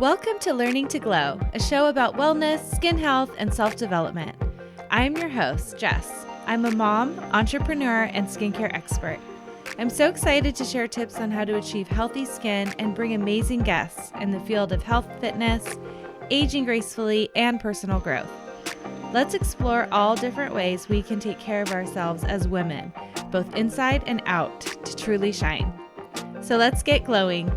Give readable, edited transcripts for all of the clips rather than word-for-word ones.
Welcome to Learning to Glow, a show about wellness, skin health, and self-development. I'm your host, Jess. I'm a mom, entrepreneur, and skincare expert. I'm so excited to share tips on how to achieve healthy skin and bring amazing guests in the field of health, fitness, aging gracefully, and personal growth. Let's explore all different ways we can take care of ourselves as women, both inside and out, to truly shine. So let's get glowing.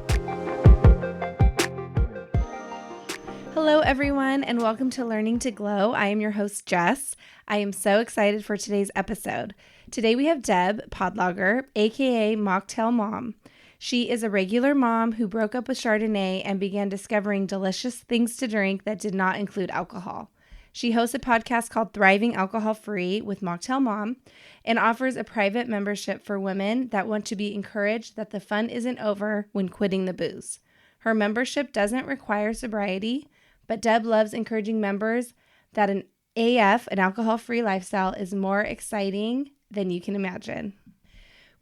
Hello, everyone, and welcome to Learning to Glow. I am your host, Jess. I am so excited for today's episode. Today we have Deb Podlogar, aka Mocktail Mom. She is a regular mom who broke up with Chardonnay and began discovering delicious things to drink that did not include alcohol. She hosts a podcast called Thriving Alcohol Free with Mocktail Mom and offers a private membership for women that want to be encouraged that the fun isn't over when quitting the booze. Her membership doesn't require sobriety, but Deb loves encouraging members that an alcohol-free lifestyle is more exciting than you can imagine.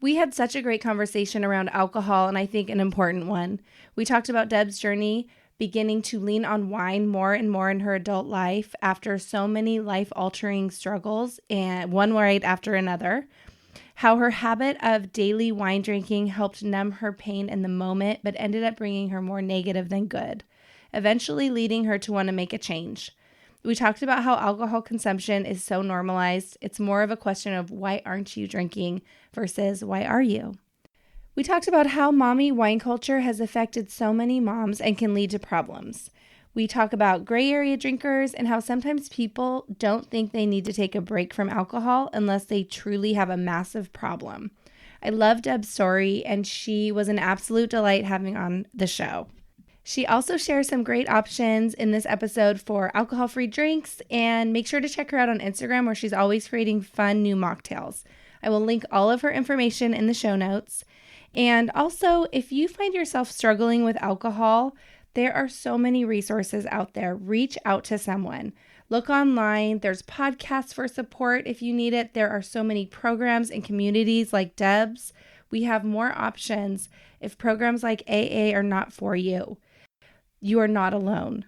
We had such a great conversation around alcohol, and I think an important one. We talked about Deb's journey beginning to lean on wine more and more in her adult life after so many life-altering struggles, and one right after another. How her habit of daily wine drinking helped numb her pain in the moment, but ended up bringing her more negative than good, eventually leading her to want to make a change. We talked about how alcohol consumption is so normalized. It's more of a question of why aren't you drinking versus why are you? We talked about how mommy wine culture has affected so many moms and can lead to problems. We talk about gray area drinkers and how sometimes people don't think they need to take a break from alcohol unless they truly have a massive problem. I love Deb's story, and she was an absolute delight having on the show. She also shares some great options in this episode for alcohol-free drinks, and make sure to check her out on Instagram where she's always creating fun new mocktails. I will link all of her information in the show notes. And also, if you find yourself struggling with alcohol, there are so many resources out there. Reach out to someone. Look online. There's podcasts for support if you need it. There are so many programs and communities like Debs. We have more options if programs like AA are not for you. You are not alone.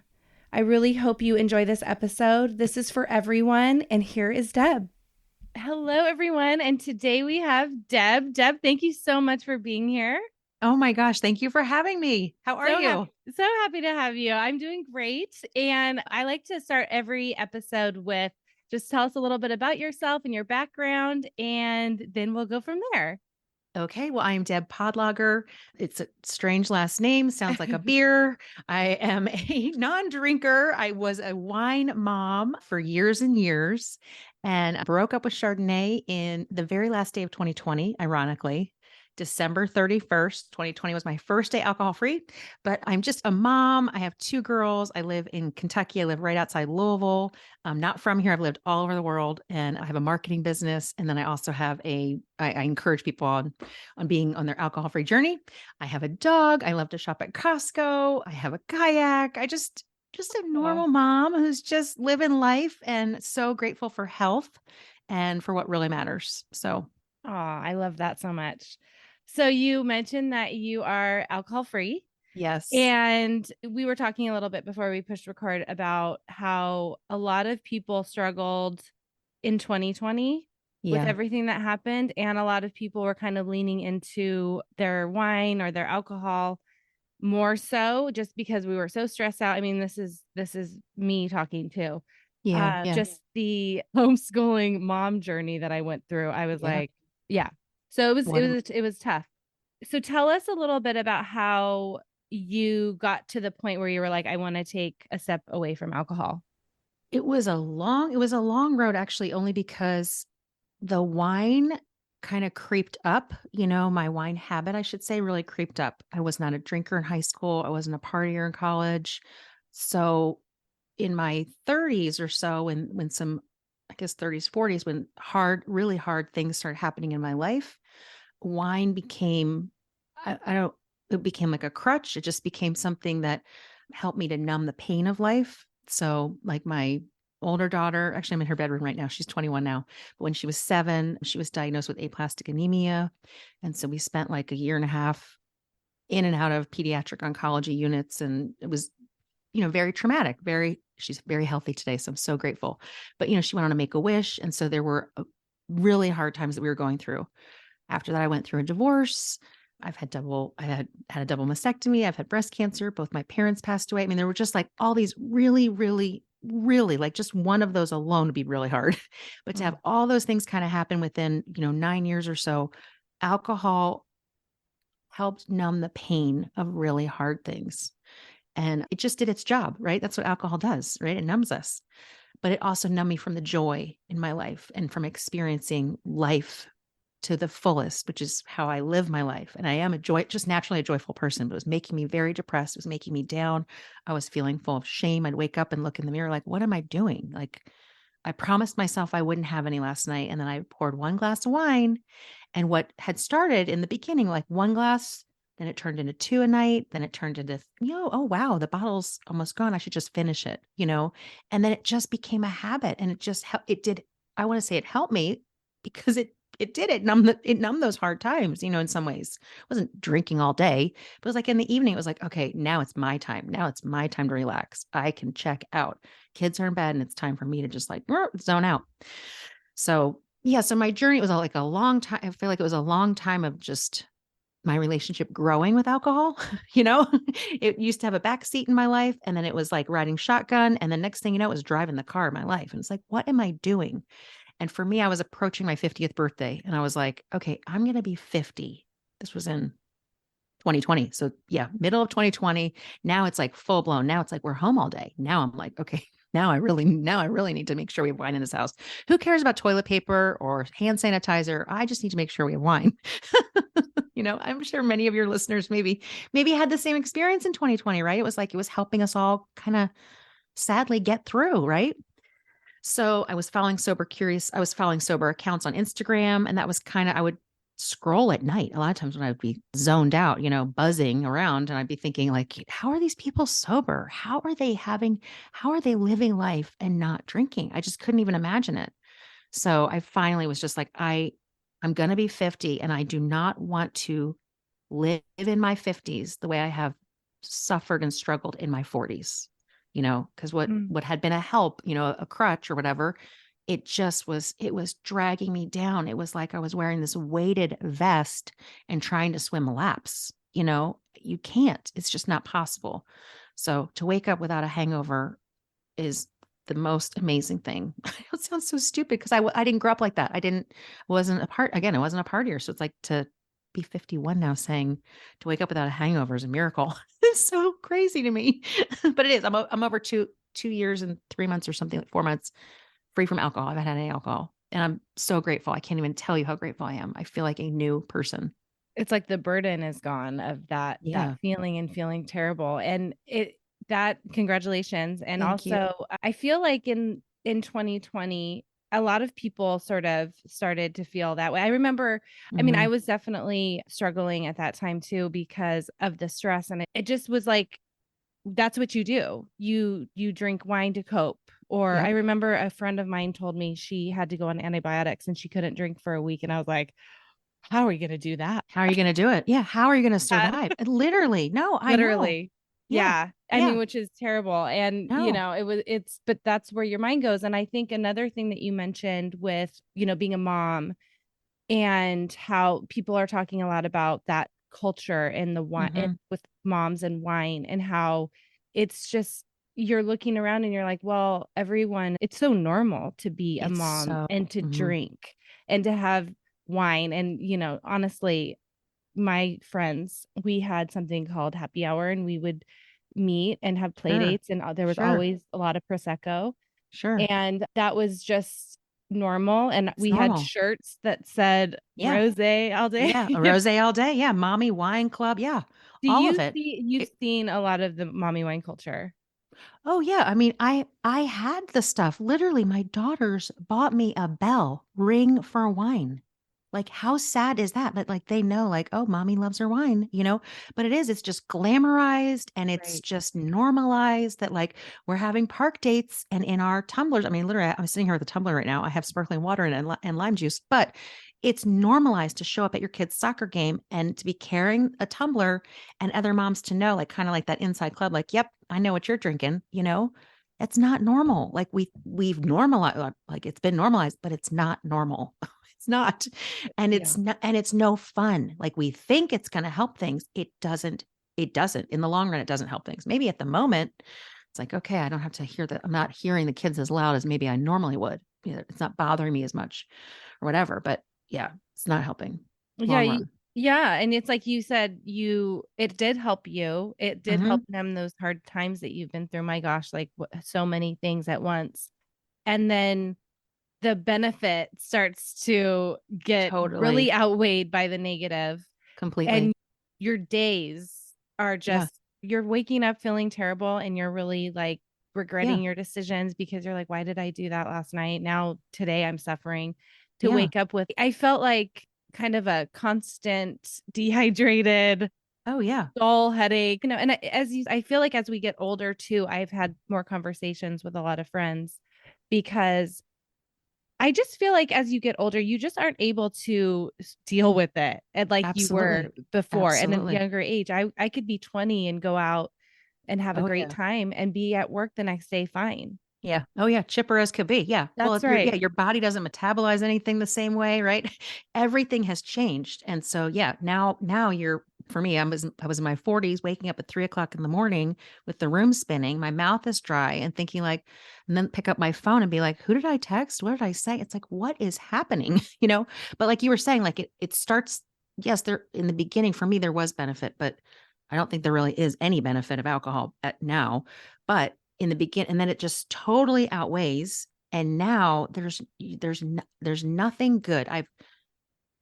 I really hope you enjoy this episode. This is for everyone, and here is Deb. Hello, everyone, and today we have Deb. Deb, thank you so much for being here. Oh my gosh, thank you for having me. How are you? So happy to have you. I'm doing great, and I like to start every episode with just tell us a little bit about yourself and your background, and then we'll go from there. Okay, well, I am Deb Podlogar. It's a strange last name, sounds like a beer. I am a non-drinker. I was a wine mom for years and years, and I broke up with Chardonnay in the very last day of 2020, ironically. December 31st, 2020 was my first day alcohol-free, but I'm just a mom. I have two girls. I live in Kentucky. I live right outside Louisville. I'm not from here. I've lived all over the world, and I have a marketing business. And then I also have I encourage people on being on their alcohol-free journey. I have a dog. I love to shop at Costco. I have a kayak. Just a normal mom who's just living life and so grateful for health and for what really matters. So, I love that so much. So you mentioned that you are alcohol-free. yes. And we were talking a little bit before we pushed record about how a lot of people struggled in 2020 with everything that happened. And a lot of people were kind of leaning into their wine or their alcohol more so just because we were so stressed out. I mean, this is me talking too. Just the homeschooling mom journey that I went through. I was like, yeah. So it was tough. So tell us a little bit about how you got to the point where you were like, I want to take a step away from alcohol. It was a long road, actually, only because the wine kind of creeped up. My wine habit, I should say, really creeped up. I was not a drinker in high school. I wasn't a partier in college. So in my 30s or so, when some, I guess 30s, 40s, when really hard things started happening in my life, wine became, it became like a crutch. It just became something that helped me to numb the pain of life. So like my older daughter, actually I'm in her bedroom right now. She's 21 now. But when she was 7, she was diagnosed with aplastic anemia. And so we spent like a year and a half in and out of pediatric oncology units. And it was very traumatic, she's very healthy today. So I'm so grateful. But, she went on to make a wish. And so there were really hard times that we were going through. After that, I went through a divorce. I had a double mastectomy. I've had breast cancer. Both my parents passed away. I mean, there were just like all these really, really, really like just one of those alone would be really hard. But to have Mm. all those things kind of happen within, 9 years or so, alcohol helped numb the pain of really hard things. And it just did its job, right? That's what alcohol does, right? It numbs us. But it also numbed me from the joy in my life and from experiencing life to the fullest, which is how I live my life. And I am just naturally a joyful person, but it was making me very depressed. It was making me down. I was feeling full of shame. I'd wake up and look in the mirror like, what am I doing? Like, I promised myself I wouldn't have any last night. And then I poured one glass of wine. And what had started in the beginning, like one glass, then it turned into two a night. Then it turned into, oh, wow, the bottle's almost gone. I should just finish it. And then it just became a habit. And it did, I want to say it helped me because it numbed those hard times, in some ways. I wasn't drinking all day, but it was like in the evening, it was like, okay, now it's my time. Now it's my time to relax. I can check out. Kids are in bed and it's time for me to just like zone out. So yeah, so my journey was like a long time. I feel like it was a long time of just my relationship growing with alcohol. It used to have a back seat in my life. And then it was like riding shotgun. And the next thing you know, it was driving the car in my life. And it's like, what am I doing? And for me, I was approaching my 50th birthday and I was like, okay, I'm going to be 50. This was in 2020. So yeah, middle of 2020. Now it's like full blown. Now it's like we're home all day. Now I'm like, okay, now I really need to make sure we have wine in this house. Who cares about toilet paper or hand sanitizer? I just need to make sure we have wine. I'm sure many of your listeners maybe had the same experience in 2020, right? It was like it was helping us all kind of sadly get through, right? So I was following sober accounts on Instagram. And that was I would scroll at night. A lot of times when I would be zoned out, buzzing around, and I'd be thinking like, how are these people sober? How are they living life and not drinking? I just couldn't even imagine it. So I finally was just like, I'm going to be 50 and I do not want to live in my 50s the way I have suffered and struggled in my 40s, because what had been a help, a crutch or whatever, it was dragging me down. It was like I was wearing this weighted vest and trying to swim laps. You can't, it's just not possible. So to wake up without a hangover is the most amazing thing. It sounds so stupid because I didn't grow up like that. I wasn't a partier. So it's like to be 51 now saying to wake up without a hangover is a miracle. It's so crazy to me, but it is. I'm over 2 years and 3 months or something, like 4 months free from alcohol. I haven't had any alcohol and I'm so grateful. I can't even tell you how grateful I am. I feel like a new person. It's like the burden is gone of that feeling and feeling terrible. And that congratulations. And Thank you. also I feel like in 2020, a lot of people sort of started to feel that way. I remember, I mean, I was definitely struggling at that time too because of the stress. And it just was like, that's what you do. You drink wine to cope. Or I Yep. remember a friend of mine told me she had to go on antibiotics and she couldn't drink for a week. And I was like, how are you going to do that? How are you going to do it? Yeah. How are you going to survive? Literally. No, I know. Literally. Yeah. Yeah. I mean, which is terrible. And, No. but that's where your mind goes. And I think another thing that you mentioned with, being a mom and how people are talking a lot about that culture and the wine with moms and wine and how it's just, you're looking around and you're like, well, it's so normal to be a It's mom so, and to drink and to have wine. And, honestly, my friends, we had something called happy hour and we would meet and have play sure. dates and there was Sure. always a lot of prosecco Sure. and that was just normal. And It's we had normal. shirts that said Yeah. rosé all day. Yeah. A rosé all day. Yeah. Mommy wine club. Yeah. Do All of you it. see you've seen a lot of the mommy wine culture? Oh yeah, I mean, I had the stuff. Literally, my daughters bought me a bell ring for wine. Like, how sad is that? But like they know, like, oh, mommy loves her wine. But it's just glamorized and it's Right. just normalized that like we're having park dates and in our tumblers. I mean, literally, I'm sitting here with a tumbler right now. I have sparkling water in it and lime juice, but it's normalized to show up at your kid's soccer game and to be carrying a tumbler and other moms to know, like, kind of like that inside club, like, yep, I know what you're drinking, it's not normal. Like we've normalized, like it's been normalized, but it's not normal. It's not. And Yeah. it's not, and it's no fun. Like we think it's going to help things. It doesn't. In the long run, it doesn't help things. Maybe at the moment, it's like, okay, I don't have to hear that. I'm not hearing the kids as loud as maybe I normally would. It's not bothering me as much or whatever. But yeah, it's not helping Yeah, long run. yeah, and it's like you said, it did help you. It did Hmm. help them those hard times that you've been through. My gosh, like so many things at once. And then the benefit starts to get really Totally. outweighed by the negative, and Completely. your days are Yeah. just you're waking up feeling terrible and you're really like Yeah. regretting your decisions because you're like, why did I do that last night? Now today I'm suffering to Yeah. wake up with. I felt like kind of a constant dehydrated, Oh, yeah. dull headache, and I feel like as we get older too, I've had more conversations with a lot of friends because I just feel like as you get older, you just aren't able to deal with it and like you were Absolutely. before. And at a Absolutely. younger age, I could be 20 and go out and have a Oh, great yeah. time and be at work the next day fine. Yeah. Oh, yeah. Chipper as could be. Yeah. Well, That's yeah, right. your body doesn't metabolize anything the same way, right? Everything has changed. And so, yeah, now for me, I was in my 40s, waking up at 3 o'clock in the morning with the room spinning, my mouth is dry and thinking like, and then pick up my phone and be like, who did I text? What did I say? It's like, what is happening? But like you were saying, like it starts, yes, there in the beginning for me, there was benefit, but I don't think there really is any benefit of alcohol at now. But in the begin and then it just totally outweighs, and now there's nothing good. I've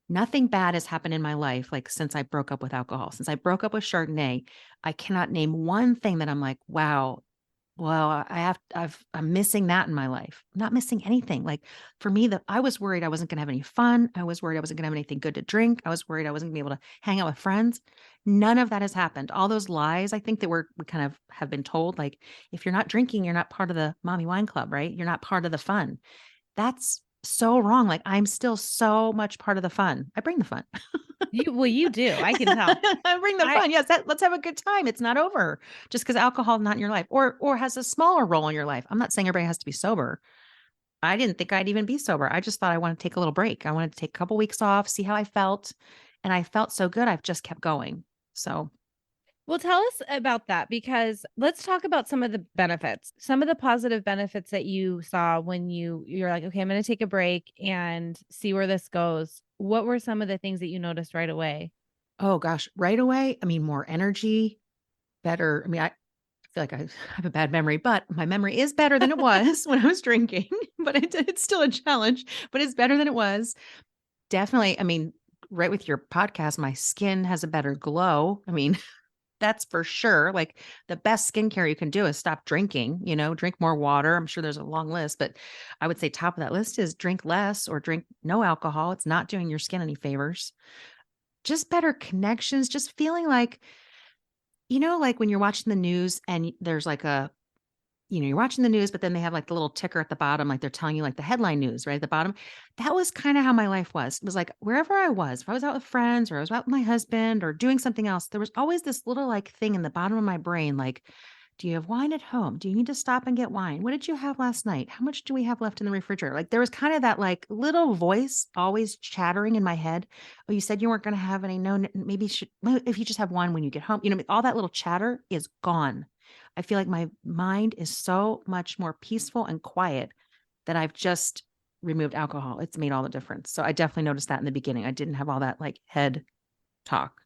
Nothing bad has happened in my life, like, since I broke up with alcohol. Since I broke up with Chardonnay, I cannot name one thing that I'm like, "Wow, well, I'm missing that in my life." I'm not missing anything. Like, for me, I was worried I wasn't gonna have any fun. I was worried I wasn't gonna have anything good to drink. I was worried I wasn't gonna be able to hang out with friends. None of that has happened. All those lies, I think that we kind of have been told, like, if you're not drinking, you're not part of the mommy wine club, right? You're not part of the fun. That's so wrong. Like, I'm still so much part of the fun. I bring the fun. You do. I can tell. I bring the I fun. Yes, let's have a good time. It's not over just because alcohol is not in your life, or has a smaller role in your life. I'm not saying everybody has to be sober. I didn't think I'd even be sober. I just thought I wanted to take a little break. I wanted to take a couple weeks off, see how I felt, and I felt so good. I've just kept going. So, Well, tell us about that because let's talk about some of the benefits, some of the positive benefits that you saw when you're like, okay, I'm going to take a break and see where this goes. What were some of the things that you noticed right away? oh gosh, right away, I mean, more energy, better. I mean, I feel like I have a bad memory, but my memory is better than it was when I was drinking, but it's still a challenge, but it's better than it was. Definitely. I mean, right with your podcast, my skin has a better glow. I mean, that's for sure. Like the best skincare you can do is stop drinking, drink more water. I'm sure there's a long list, but I would say top of that list is drink less or drink no alcohol. It's not doing your skin any favors. Just better connections, just feeling like, like when you're watching the news and there's like you're watching the news, but then they have like the little ticker at the bottom, like they're telling you like the headline news right at the bottom. That was kind of how my life was. It was like wherever I was, if I was out with friends or I was out with my husband or doing something else, there was always this little like thing in the bottom of my brain, like, do you have wine at home? Do you need to stop and get wine? What did you have last night? How much do we have left in the refrigerator? Like there was kind of that like little voice always chattering in my head. Oh, you said you weren't going to have any. No, maybe if you just have one when you get home, all that little chatter is gone. I feel like my mind is so much more peaceful and quiet that I've just removed alcohol. It's made all the difference. So I definitely noticed that in the beginning. I didn't have all that like head talk.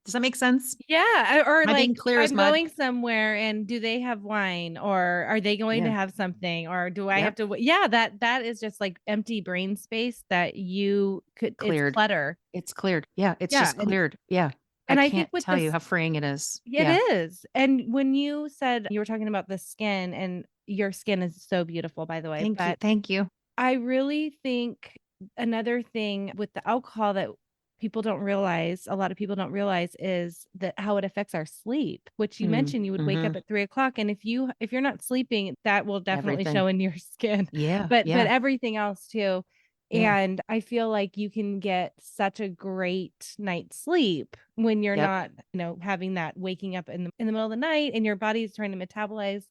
Does that make sense? Yeah, or Am I like being clear as I'm mud? going somewhere and do they have wine or are they going to Yeah. have something or do I have Yep. to yeah, that is just like empty brain space that you could it's Cleared. clutter. It's cleared. Yeah. It's Yeah, just cleared. Yeah. I and I think can't with tell you this how freeing it is. it Yeah. is. And when you said you were talking about the skin and your skin is so beautiful by the way, Thank you. but Thank you. I really think another thing with the alcohol that a lot of people don't realize is that how it affects our sleep, which you mentioned you would wake Mm-hmm. up at 3 o'clock. And if you're not sleeping, that will definitely Everything. show in your skin. Yeah. But Yeah. everything else too. Yeah. And I feel like you can get such a great night's sleep when you're Yep. not, having that waking up in the middle of the night and your body is trying to metabolize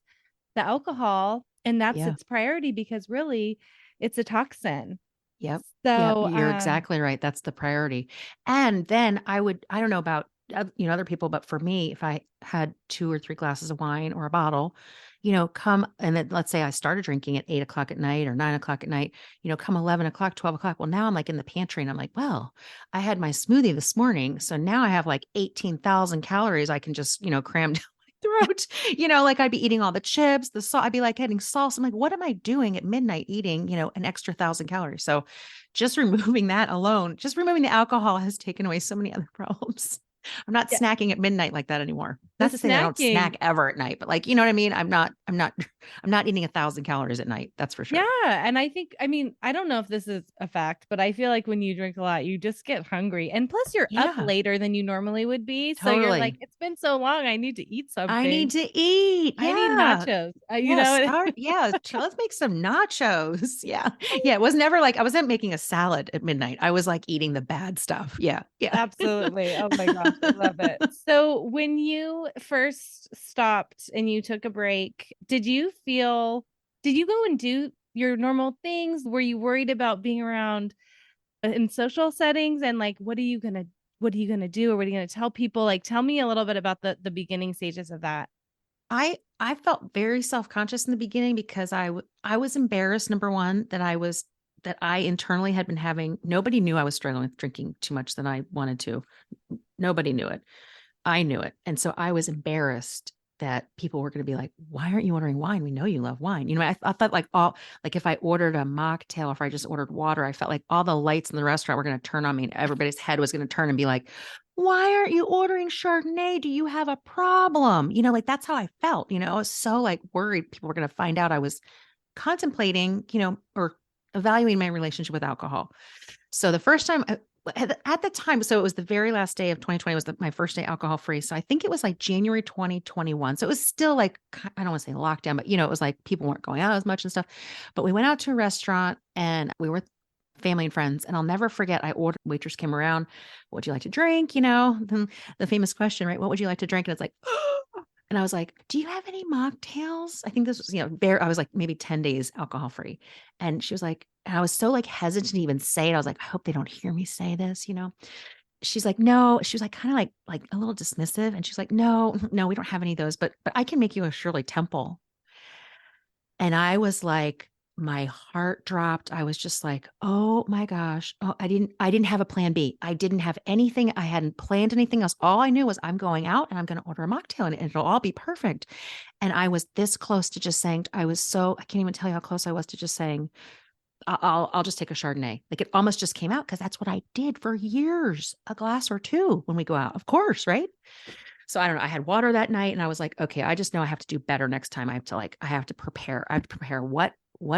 the alcohol, and that's Yeah. its priority because really it's a toxin. Yep. Yep. So, You're exactly right. That's the priority. And then I don't know about, other people, but for me, if I had 2 or 3 glasses of wine or a bottle, come and then let's say I started drinking at 8 o'clock at night or 9 o'clock at night, come 11 o'clock, 12 o'clock. Well, now I'm like in the pantry and I'm like, well, I had my smoothie this morning. So now I have like 18,000 calories I can just, cram down my throat. Like I'd be eating all the chips, the salt, I'd be like getting sauce. I'm like, what am I doing at midnight eating, an extra 1,000 calories? So just removing that alone, just removing the alcohol has taken away so many other problems. I'm not yeah, snacking at midnight like that anymore. the Not to say that I don't snacking. snack ever at night, but like, you know what I mean? I'm not eating 1,000 calories at night. That's for Yeah, sure. and I mean, I don't know if this is a fact, but I feel like when you drink a lot, you just get hungry. And plus you're up Yeah, later than you normally would be. So you're like, totally. it's been so long, I need to eat I need something. to eat. I need Yeah. nachos. Yeah, yeah, let's make some nachos. Yeah. Yeah, it was never like I wasn't making a salad at midnight. I was like eating the bad stuff. Yeah. Yeah. Absolutely. Oh my gosh, I love it. So when you first stopped and you took a break, did you go and do your normal things? Were you worried about being around in social settings and like what are you gonna do or what are you gonna tell people? Like tell me a little bit about the beginning stages of that. I felt very self-conscious in the beginning because I was embarrassed, number 1, that I internally had been having nobody knew I was struggling with drinking too much than I wanted to. Nobody knew it. I knew it. And so I was embarrassed that people were going to be like, why aren't you ordering wine? We know you love wine. I thought like if I ordered a mocktail, or if I just ordered water, I felt like all the lights in the restaurant were going to turn on me and everybody's head was going to turn and be like, why aren't you ordering Chardonnay? Do you have a problem? Like that's how I felt. I was so like worried people were going to find out I was contemplating, or evaluating my relationship with alcohol. So the first time at the time, so it was the very last day of 2020 was my first day alcohol free. So I think it was like January 2021. So it was still like, I don't want to say lockdown, but it was like people weren't going out as much and stuff. But we went out to a restaurant and we were with family and friends. And I'll never forget, I ordered, waitress came around, what would you like to drink? Then the famous question, right? What would you like to drink? And it's like, and I was like, do you have any mocktails? I think this was, I was like maybe 10 days alcohol free. And she was like, and I was so like hesitant to even say it. I was like, I hope they don't hear me say this. She's like, no, she was like kind of like a little dismissive. And she's like, no, no, we don't have any of those, but I can make you a Shirley Temple. And I was like, my heart dropped. I was just like, oh my gosh. Oh, I didn't have a plan B. I didn't have anything. I hadn't planned anything else. All I knew was I'm going out and I'm going to order a mocktail and it'll all be perfect. And I was this close to just saying, I can't even tell you how close I was to just saying, I'll just take a Chardonnay. Like it almost just came out because that's what I did for years, a glass or two when we go out, of course, right? So I don't know. I had water that night and I was like, okay, I just know I have to do better next time. I have to prepare. I have to prepare what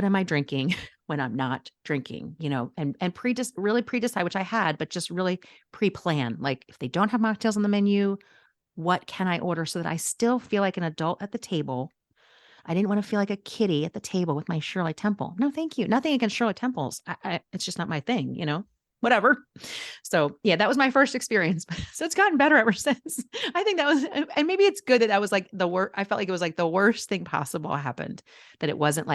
am I drinking when I'm not drinking, and really pre-decide, which I had, but just really pre-plan. Like if they don't have mocktails on the menu, what can I order so that I still feel like an adult at the table? I didn't want to feel like a kitty at the table with my Shirley Temple. No, thank you. Nothing against Shirley Temples. It's just not my thing. Whatever. So yeah, that was my first experience. So it's gotten better ever since. I think that was, and maybe it's good that was like the worst. I felt like it was like the worst thing possible happened. That it wasn't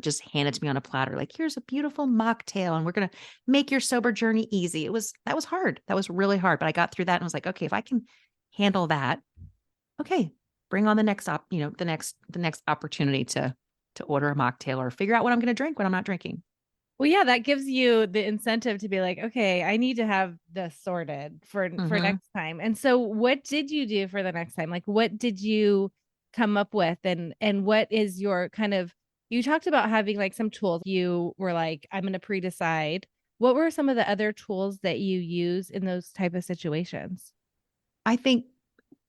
just handed to me on a platter. Like here's a beautiful mocktail, and we're gonna make your sober journey easy. That was hard. That was really hard. But I got through that and was like, okay, if I can handle that, okay, bring on the next the next opportunity to order a mocktail or figure out what I'm going to drink when I'm not drinking. Well, yeah, that gives you the incentive to be like, okay, I need to have this sorted for Mm-hmm. next time. And so what did you do for the next time? Like what did you come up with and what is your kind of you talked about having like some tools. You were like, I'm going to pre-decide. What were some of the other tools that you use in those type of situations? I think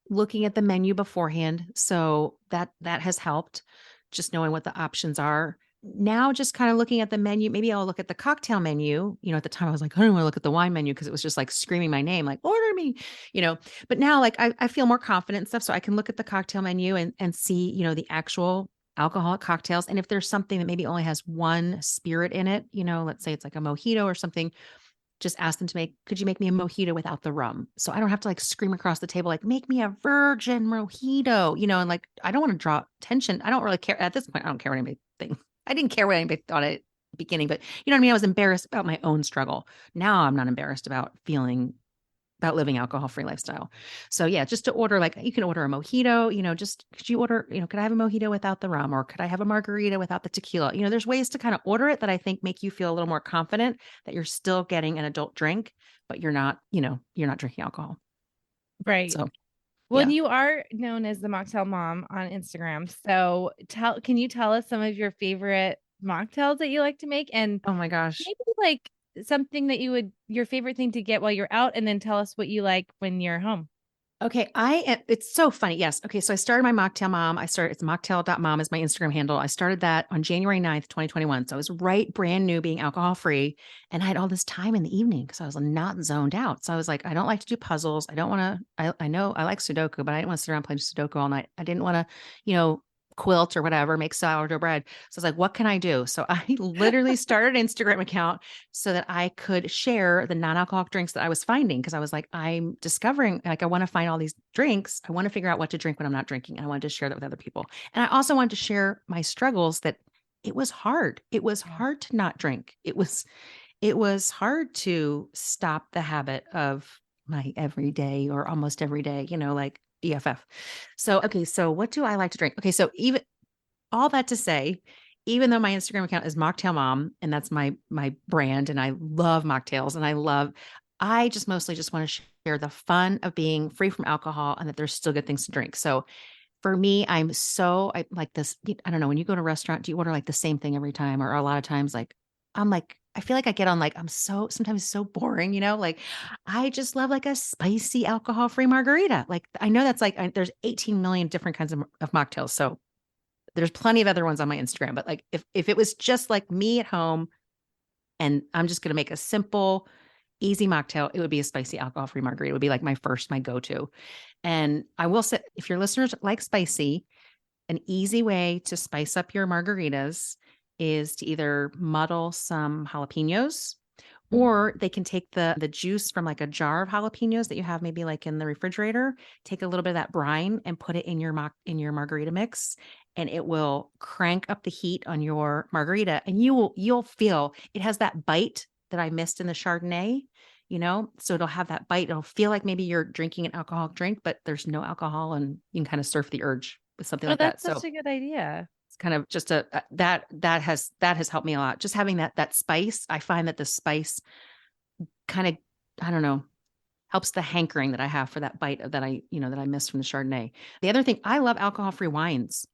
looking at the menu beforehand, so that has helped. Just knowing what the options are. Now, just kind of looking at the menu, maybe I'll look at the cocktail menu. At the time I was like, I don't want to look at the wine menu because it was just like screaming my name, like order me, you know. But now, like I feel more confident and stuff, so I can look at the cocktail menu and see, the actual alcoholic cocktails. And if there's something that maybe only has one spirit in it, let's say it's like a mojito or something, just ask them could you make me a mojito without the rum? So I don't have to like scream across the table, like, make me a virgin mojito, and like, I don't want to draw tension. I don't really care at this point. I don't care what anybody thinks. I didn't care what anybody thought at the beginning, but you know what I mean? I was embarrassed about my own struggle. Now I'm not embarrassed about living alcohol-free lifestyle. So yeah, just to order, like you can order a mojito, just could you order, could I have a mojito without the rum, or could I have a margarita without the tequila? There's ways to kind of order it that I think make you feel a little more confident that you're still getting an adult drink, but you're not drinking alcohol. Right. So Well, yeah. you are known as the mocktail mom on Instagram. So can you tell us some of your favorite mocktails that you like to make, and Oh my gosh. maybe like something that your favorite thing to get while you're out, and then tell us what you like when you're home. Okay. It's so funny. Yes. Okay. So I started my mocktail mom. It's mocktail.mom is my Instagram handle. I started that on January 9th, 2021. So I was brand new being alcohol free. And I had all this time in the evening because I was not zoned out. So I was like, I don't like to do puzzles. I don't want to, I know I like Sudoku, but I didn't want to sit around playing Sudoku all night. I didn't want to, quilt or whatever, make sourdough bread. So I was like, what can I do? So I literally started an Instagram account so that I could share the non-alcoholic drinks that I was finding. Cause I was like, I'm discovering, like, I want to find all these drinks. I want to figure out what to drink when I'm not drinking. And I wanted to share that with other people. And I also wanted to share my struggles that it was hard. It was Yeah. hard to not drink. It was hard to stop the habit of my everyday or almost every day, like BFF. So, okay. So what do I like to drink? Okay. So even all that to say, even though my Instagram account is Mocktail Mom, and that's my brand, and I love mocktails, and I just mostly just want to share the fun of being free from alcohol and that there's still good things to drink. So for me, I like this. I don't know, when you go to a restaurant, do you order like the same thing every time? Or a lot of times, like, I'm like, I feel like I get on like, sometimes so boring, like I just love like a spicy alcohol free margarita. Like, I know that's like, there's 18 million different kinds of mocktails. So there's plenty of other ones on my Instagram, but like if it was just like me at home and I'm just going to make a simple, easy mocktail, it would be a spicy alcohol-free margarita. It would be like my go-to. And I will say, if your listeners like spicy, an easy way to spice up your margaritas is to either muddle some jalapenos, or they can take the juice from like a jar of jalapenos that you have maybe like in the refrigerator, take a little bit of that brine and put it in your margarita mix, and it will crank up the heat on your margarita, and you'll feel it has that bite that I missed in the Chardonnay, so it'll have that bite. It'll feel like maybe you're drinking an alcoholic drink, but there's no alcohol, and you can kind of surf the urge with something Oh, like that. that's So such a good idea. it's kind of just that has helped me a lot. Just having that spice. I find that the spice kind of, I don't know, helps the hankering that I have for that bite that I missed from the Chardonnay. The other thing, I love alcohol-free wines.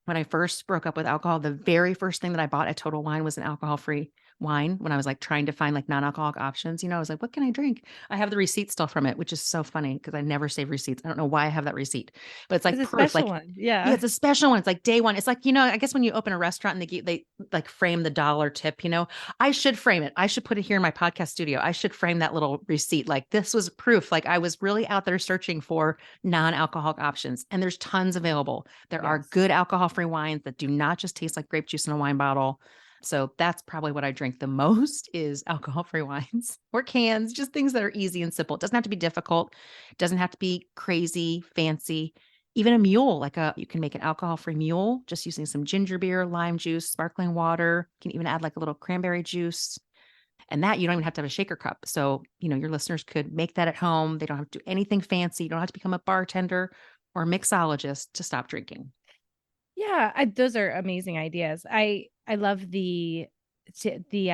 When I first broke up with alcohol, the very first thing that I bought at Total Wine was an alcohol-free wine. When I was like trying to find like non-alcoholic options, I was like, what can I drink? I have the receipt still from it, which is so funny because I never save receipts. I don't know why I have that receipt, but it's It's like a proof. special Like, one. yeah, Yeah. it's a special one. It's like day one. It's like, I guess when you open a restaurant and they like frame the dollar tip, I should frame it. I should put it here in my podcast studio. I should frame that little receipt. Like, this was proof. Like, I was really out there searching for non-alcoholic options, and there's tons available. There are Yes. good alcohol-free wines that do not just taste like grape juice in a wine bottle. So that's probably what I drink the most is alcohol-free wines or cans, just things that are easy and simple. It doesn't have to be difficult. It doesn't have to be crazy, fancy. Even a mule, you can make an alcohol-free mule just using some ginger beer, lime juice, sparkling water. You can even add like a little cranberry juice. And that you don't even have to have a shaker cup. So, your listeners could make that at home. They don't have to do anything fancy. You don't have to become a bartender or a mixologist to stop drinking. Yeah, those are amazing ideas. I love the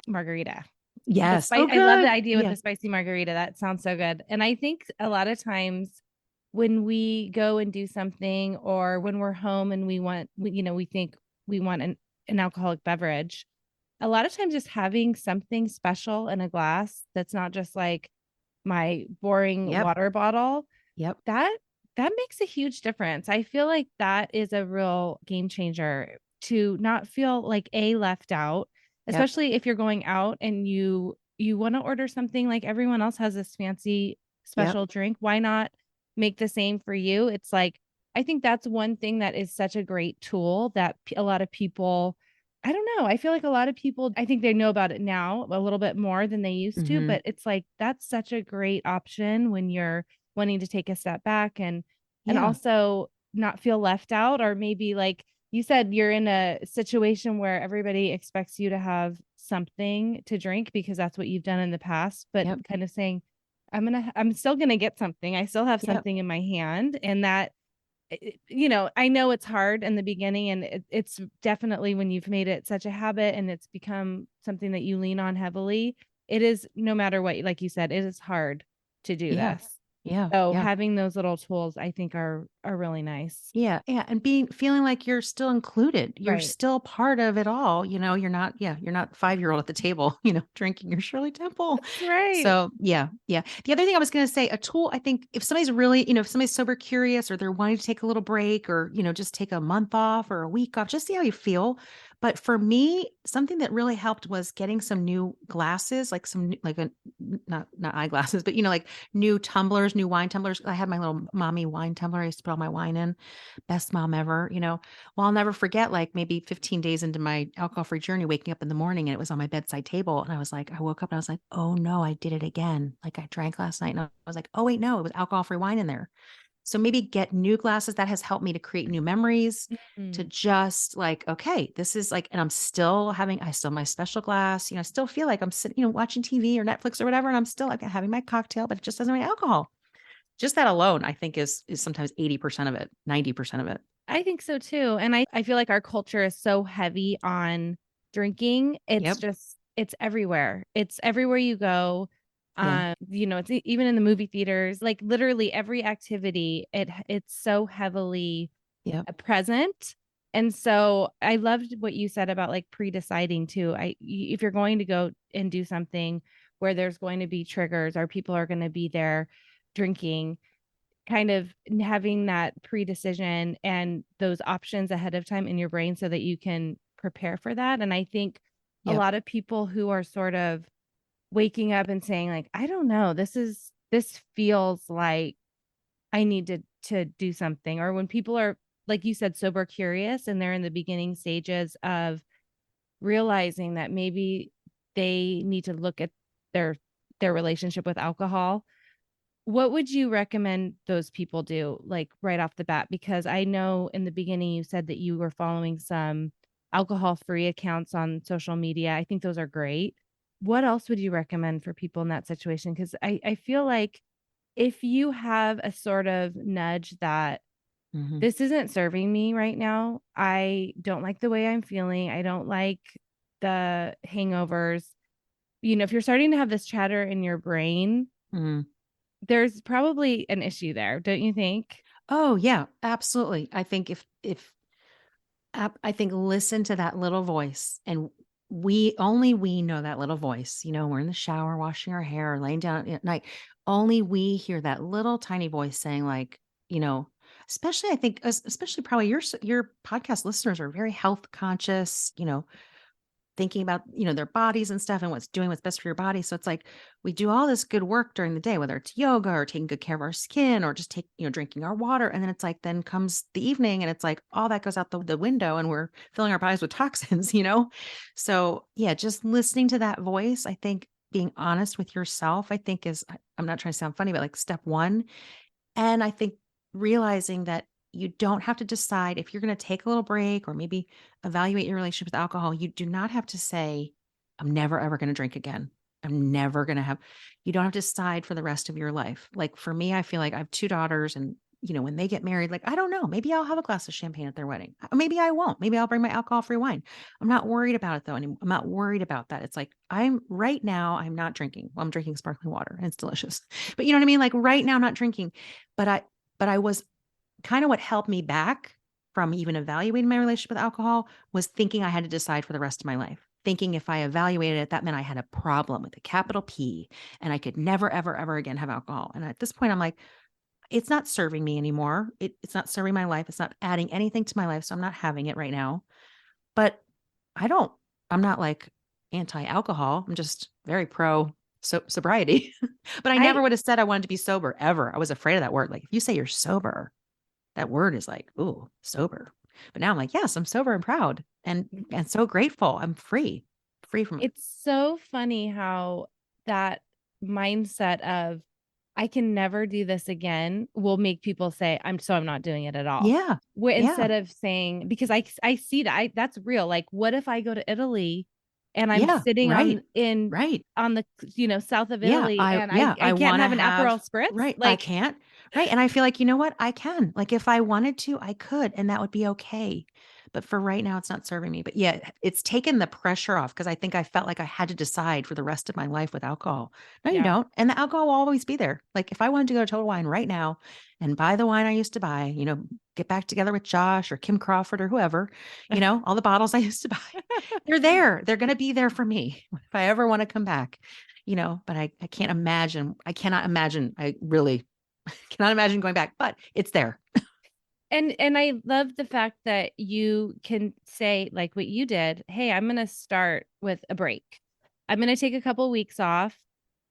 margarita. Yes. Oh, I love the good. idea with Yeah. the spicy margarita. That sounds so good. And I think a lot of times when we go and do something, or when we're home and we think we want an alcoholic beverage, a lot of times just having something special in a glass that's not just like my boring Yep. water bottle, Yep. that makes a huge difference. I feel like that is a real game changer, to not feel like left out, Yep. especially if you're going out and you want to order something. Like, everyone else has this fancy Yep. special drink. Why not make the same for you? It's like I think that's one thing that is such a great tool that a lot of people, I don't know, I feel like a lot of people, I think they know about it now a little bit more than they used to, Mhm. but it's like that's such a great option when you're wanting to take a step back and Yeah. also not feel left out, or maybe like you said, you're in a situation where everybody expects you to have something to drink because that's what you've done in the past, but Yep. kind of saying, I'm still gonna get something. I still have Yep. something in my hand, and that you know, I know it's hard in the beginning, and it's definitely when you've made it such a habit and it's become something that you lean on heavily, it is no matter what, like you said, it is hard to do Yeah. this. Yeah. So Yeah. having those little tools, I think are really nice. Yeah, yeah, and feeling like you're still included. You're Right. still part of it all, you're not you're not 5-year-old at the table, drinking your Shirley Temple. That's right. So, yeah, yeah. The other thing I was gonna say, a tool, I think if somebody's really, if somebody's sober curious or they're wanting to take a little break or, just take a month off or a week off, just see how you feel. But for me, something that really helped was getting some new glasses, like some like a not eyeglasses, but like new tumblers, new wine tumblers. I had my little mommy wine tumbler I used to put all my wine in. Best mom ever. Well, I'll never forget, like, maybe 15 days into my alcohol-free journey, waking up in the morning and it was on my bedside table, and I woke up and I was like, "Oh, no, I did it again." Like, I drank last night, and I was like, "Oh, wait, no, it was alcohol-free wine in there." So maybe get new glasses. That has helped me to create new memories, to Mm. just like, okay, this is like, and I still have my special glass, I still feel like I'm sitting, watching TV or Netflix or whatever, and I'm still like having my cocktail, but it just doesn't have any alcohol. Just that alone, I think is sometimes 80% of it, 90% of it. I think so too. And I feel like our culture is so heavy on drinking. It's Yep. just, it's everywhere. It's everywhere you go. Yeah. You know, it's even in the movie theaters, like literally every activity, it's so heavily Yep. present. And so I loved what you said about like pre-deciding too. If you're going to go and do something where there's going to be triggers or people are going to be there drinking, kind of having that pre-decision and those options ahead of time in your brain so that you can prepare for that. And I think a Yep. lot of people who are sort of waking up and saying like, I don't know, this feels like I need to do something. Or when people are, like you said, sober curious and they're in the beginning stages of realizing that maybe they need to look at their their relationship with alcohol, what would you recommend those people do, like, right off the bat? Because I know in the beginning you said that you were following some alcohol-free accounts on social media. I think those are great. What else would you recommend for people in that situation? Because I feel like if you have a sort of nudge that Mhm. this isn't serving me right now, I don't like the way I'm feeling, I don't like the hangovers. You know, if you're starting to have this chatter in your brain, Mhm. there's probably an issue there, don't you think? Oh, yeah, absolutely. I think if I think listen to that little voice, and we know that little voice. We're in the shower, washing our hair, or laying down at night. Only we hear that little tiny voice saying, like, you know, especially I think, especially probably your podcast listeners are very health conscious. Thinking about, their bodies and stuff and what's best for your body. So it's like we do all this good work during the day, whether it's yoga or taking good care of our skin or just drinking our water. And then it's like, then comes the evening and it's like all that goes out the window and we're filling our bodies with toxins. So yeah, just listening to that voice, I think being honest with yourself, I think I'm not trying to sound funny, but like step one. And I think realizing that you don't have to decide if you're going to take a little break or maybe evaluate your relationship with alcohol. You do not have to say, I'm never ever going to drink again. I'm never going to have, you don't have to decide for the rest of your life. Like for me, I feel like I have two daughters and, when they get married, like, I don't know, maybe I'll have a glass of champagne at their wedding. Maybe I won't. Maybe I'll bring my alcohol free wine. I'm not worried about it though. Anymore. I'm not worried about that. It's like, right now, I'm not drinking. Well, I'm drinking sparkling water and it's delicious, but you know what I mean? Like right now, I'm not drinking, but I was kind of what held me back from even evaluating my relationship with alcohol was thinking I had to decide for the rest of my life. Thinking if I evaluated it, that meant I had a problem with a capital P and I could never, ever, ever again have alcohol. And at this point, I'm like, it's not serving me anymore. It's not serving my life. It's not adding anything to my life. So I'm not having it right now. But I don't, I'm not like anti alcohol. I'm just very pro sobriety. But I I never would have said I wanted to be sober ever. I was afraid of that word. Like, if you say you're sober, that word is like, ooh, sober. But now I'm like, yes, I'm sober and proud and so grateful. I'm free from it. It's so funny how that mindset of I can never do this again will make people say, I'm not doing it at all. Yeah. Where Yeah. instead of saying, because I see that that's real. Like, what if I go to Italy and I'm Yeah. sitting Right. Right. on the, south of Yeah, Italy and I I can't wanna have an have Aperol spritz? right, I Like, can't. Right, and I feel like, you know what? I can. Like, if I wanted to, I could, and that would be okay. But for right now, it's not serving me. But yeah, it's taken the pressure off because I think I felt like I had to decide for the rest of my life with alcohol. No, you yeah. don't. And the alcohol will always be there. Like, if I wanted to go to Total Wine right now and buy the wine I used to buy, get back together with Josh or Kim Crawford or whoever, all the bottles I used to buy, they're there. They're gonna be there for me if I ever wanna come back. But I can't imagine. I cannot imagine. I really cannot imagine going back, but it's there. And I love the fact that you can say like what you did, "Hey, I'm going to start with a break. I'm going to take a couple weeks off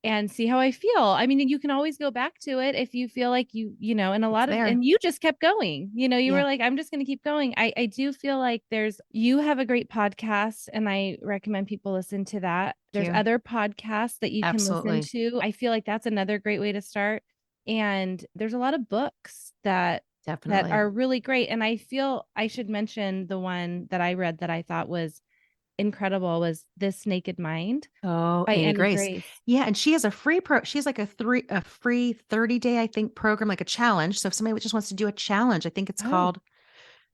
and see how I feel." I mean, you can always go back to it if you feel like and a It's lot of there. and you just kept going. You were Yeah. like, "I'm just going to keep going." I do feel like you have a great podcast and I recommend people listen to that. Thank There's you. other podcasts that you can listen Absolutely. to. I feel like that's another great way to start. And there's a lot of books that Definitely. are really great. And I feel I should mention the one that I read that I thought was incredible was This Naked Mind Oh, by Amy Annie Grace. Grace. Yeah, and she has a she's like a free 30-day, I think, program, like a challenge. So if somebody just wants to do a challenge, I think Oh,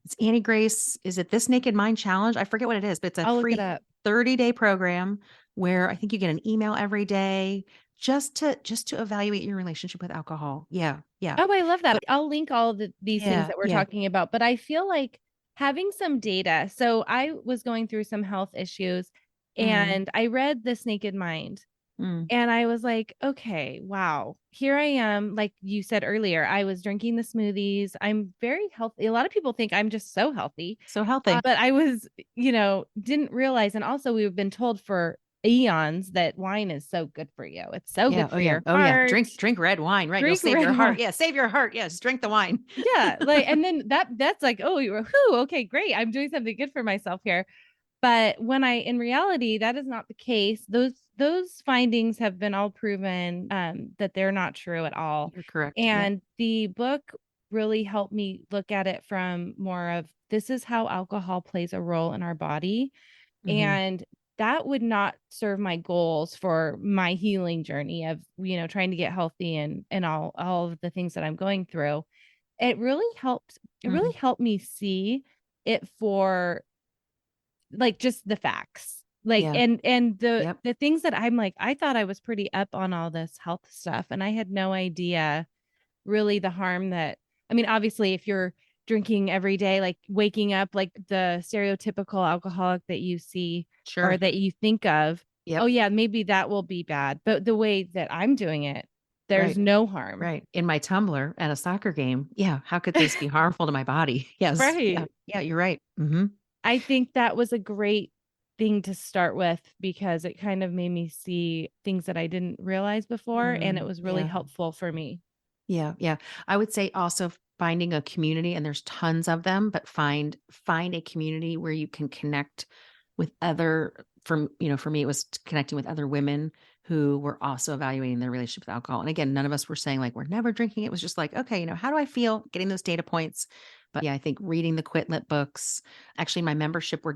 it's Annie Grace. Is it This Naked Mind Challenge? I forget what it is, but it's a I'll look it free up. 30-day program where I think you get an email every day just to evaluate your relationship with alcohol. Yeah. Yeah. Oh, I love that. But I'll link all of these things yeah, that we're yeah. talking about, but I feel like having some data. So I was going through some health issues Mm, and I read This Naked Mind. mm. And I was like, okay, wow. Here I am. Like you said earlier, I was drinking the smoothies. I'm very healthy. A lot of people think I'm just so healthy. So healthy. But I was, didn't realize. And also, we've been told for eons that wine is so good for you. It's so Yeah. good Oh, for yeah. your Oh, yeah. heart. Drink red wine. Right. You'll Drink save red your heart. wine. Yeah. Save your heart. Yes. Drink the wine. Yeah. Like, and then that's like, oh, you were, whoo, okay, great. I'm doing something good for myself here. But in reality, that is not the case. Those findings have been all proven that they're not true at all. You're correct. Yep. And the book really helped me look at it from more of this is how alcohol plays a role in our body. Hmm. And that would not serve my goals for my healing journey of, trying to get healthy and all of the things that I'm going through. It Hmm. really helped me see it for like just the facts. Like Yeah. and Yep. the things that I'm like, I thought I was pretty up on all this health stuff and I had no idea really the harm that I mean, obviously if you're drinking every day, like waking up like the stereotypical alcoholic that you see or Sure. that you think of, oh Yep. yeah, maybe that will be bad. But the way that I'm doing it, there's Right. no harm. Right. In my tumbler at a soccer game. Yeah. How could this be harmful to my body? Yes. Yeah. Right. Yeah. You're right. Hmm. I think that was a great thing to start with because it kind of made me see things that I didn't realize before, and it Mm, was really yeah. helpful for me. Yeah, yeah. I would say also finding a community, and there's tons of them, but find a community where you can connect with other for me, it was connecting with other women who were also evaluating their relationship with alcohol. And again, none of us were saying like we're never drinking. It was just like, okay, how do I feel? Getting those data points. But yeah, I think reading the Quit Lit books. Actually, my membership we're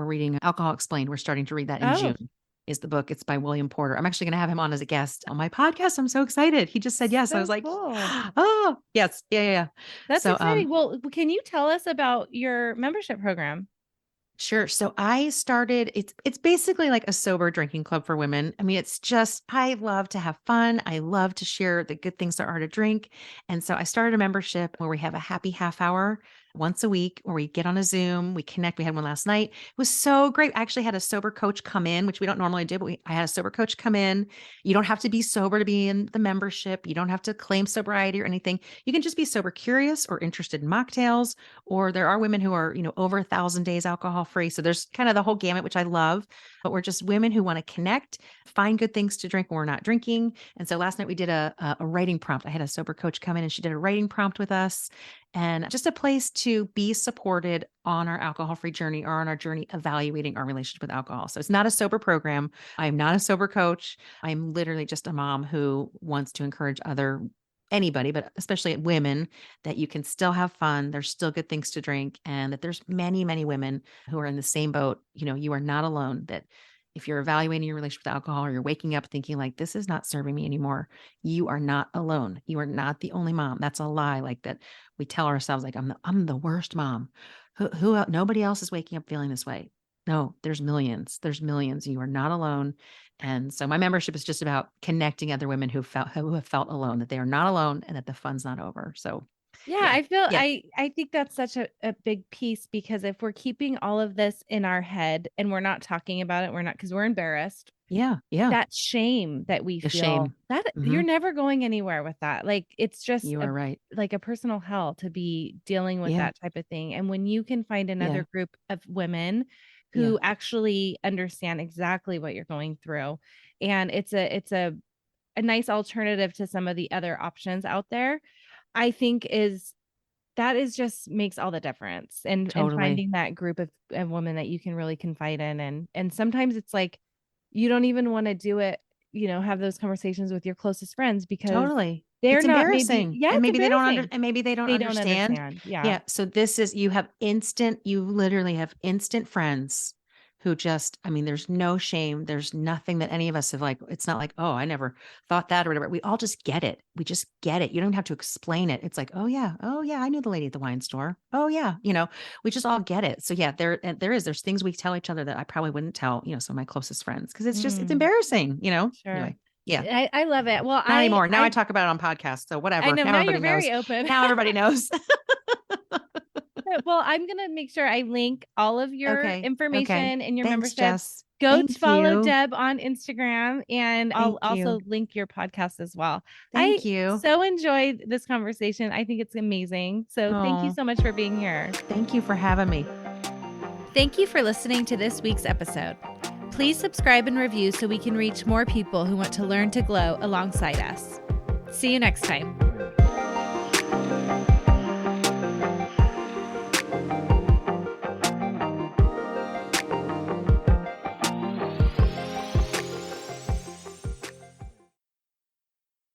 reading Alcohol Explained. We're starting to read that in Oh, June is the book. It's by William Porter. I'm actually going to have him on as a guest on my podcast. I'm so excited. He just said yes. I was so like, cool. oh, yes. Yeah, yeah, yeah. That's So, exciting. Well, can you tell us about your membership program? sure. So I started it's basically like a sober drinking club for women. I mean, it's just I love to have fun. I love to share the good things there are to drink. And so I started a membership where we have a happy half hour once a week where we get on a Zoom, we connect. We had one last night. It was so great. I actually had a sober coach come in, which we don't normally do, but I had a sober coach come in. You don't have to be sober to be in the membership. You don't have to claim sobriety or anything. You can just be sober curious or interested in mocktails, or there are women who are, over 1,000 days alcohol free. So there's kind of the whole gamut, which I love. But we're just women who want to connect, find good things to drink when we're not drinking. And so last night we did a writing prompt. I had a sober coach come in and she did a writing prompt with us. and just a place to be supported on our alcohol-free journey or on our journey evaluating our relationship with alcohol. So it's not a sober program. I'm not a sober coach. I'm literally just a mom who wants to encourage anybody, but especially women, that you can still have fun. There's still good things to drink, and that there's many, many women who are in the same boat. You are not alone. That if you're evaluating your relationship with alcohol, or you're waking up thinking like, this is not serving me anymore, you are not alone. You are not the only mom. That's a lie. Like that we tell ourselves like, I'm the worst mom. Nobody else is waking up feeling this way. No, there's millions. There's millions. You are not alone. And so my membership is just about connecting other women who have felt alone, that they are not alone and that the fun's not over. So Yeah, yeah. I feel Yeah. I think that's such a big piece, because if we're keeping all of this in our head and we're not talking about it, we're not, because we're embarrassed. Yeah. Yeah. That shame that we The feel, shame. that Mhm. you're never going anywhere with that. Like, it's just You are right. like a personal hell to be dealing with Yeah. that type of thing. And when you can find Yeah. another group of women Yeah. who actually understand exactly what you're going through, and it's a nice alternative to some of the other options out there, I think that is just makes all the difference, and Totally. finding that group of women that you can really confide in, and sometimes it's like, you don't even wanna do it, have those conversations with your closest friends, because Totally. they're It's not, maybe, embarrassing. yeah, And it's maybe they don't embarrassing. They don't understand. understand. Yeah. Yeah. So you literally have instant friends who just, I mean, there's no shame. There's nothing that any of us have, like, it's not like, oh, I never thought that or whatever. We all just get it. We just get it. You don't have to explain it. It's like, oh yeah. Oh yeah. I knew the lady at the wine store. Oh yeah. We just all get it. So yeah, there's things we tell each other that I probably wouldn't tell, some of my closest friends. Cause it's Mm, embarrassing. sure. Anyway. Yeah. I love it. Well, Not anymore. Now I I talk about it on podcasts, so I whatever. know, Now now everybody you're knows. very open. Now everybody knows. Well, I'm gonna make sure I link all of your Okay. Okay. information in your Thanks, membership. Jess. Go to Thank follow you. Deb on Instagram, and I'll Thank you. also link your podcast as well. I Thank you. so enjoyed this conversation. I think it's amazing. So thank you Oh, so much for being here. thank you for having me. Thank you for listening to this week's episode. Please subscribe and review so we can reach more people who want to learn to glow alongside us. See you next time.